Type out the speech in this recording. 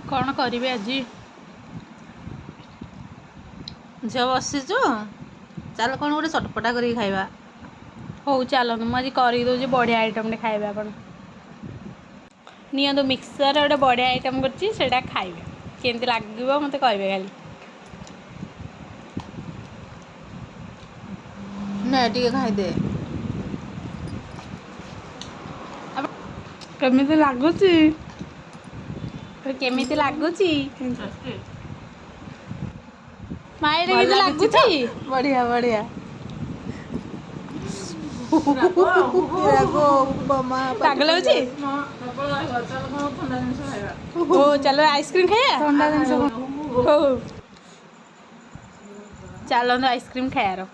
कौन करेंगे आज झील बसीचु चल कौन गोटे चटपटा कर खाଇବା हो चलतु मुझे करदे बढ़िया आइटम खाइबा आपण नियंतु मिक्सर गोटे बढ़िया आइटम करटा खाइबे केमती लगे मत कहे खाली ना टे खाईदे केमिति लागुची केमिति लागुची माइरे केमिति लागुची बढ़िया बढ़िया राग लाଗୁଛି ओ चलो आइसक्रीम खाया ठंडा जिन चलो आइसक्रीम खायार